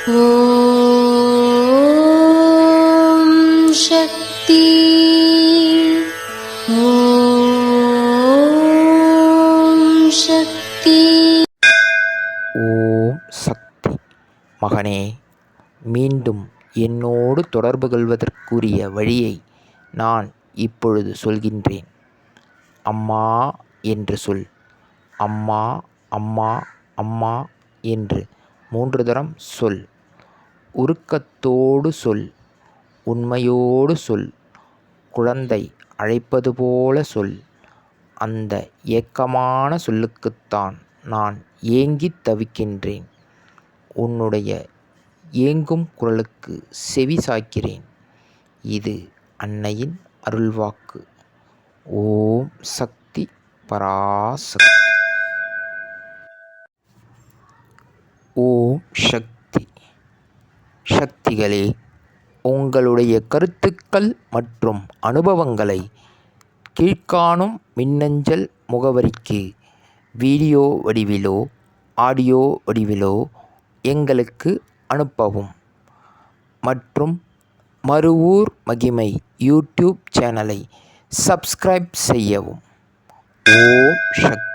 ஓம் சக்தி. ஓம் சக்தி. ஓம் சக்தி. மகனே, மீண்டும் என்னோடு தொடர்பு கொள்வதற்குரிய வழியை நான் இப்பொழுது சொல்கின்றேன். அம்மா என்று சொல். அம்மா, அம்மா, அம்மா என்று 3 தரம் சொல். உருக்கத்தோடு சொல். உண்மையோடு சொல். குழந்தை அழைப்பது போல சொல். அந்த ஏக்கமான சொல்லுக்குத்தான் நான் ஏங்கித் தவிக்கின்றேன். உன்னுடைய ஏங்கும் குரலுக்கு செவி சாய்க்கிறேன். இது அன்னையின் அருள்வாக்கு. ஓம் சக்தி பராசக்தி. ஓம் சக்தி. சக்திகளே, உங்களுடைய கருத்துக்கள் மற்றும் அனுபவங்களை கீழ்க்காணும் மின்னஞ்சல் முகவரிக்கு வீடியோ வடிவிலோ ஆடியோ வடிவிலோ எங்களுக்கு அனுப்பவும். மற்றும் மறுவூர் மகிமை யூடியூப் சேனலை சப்ஸ்கிரைப் செய்யவும். ஓம் சக்தி.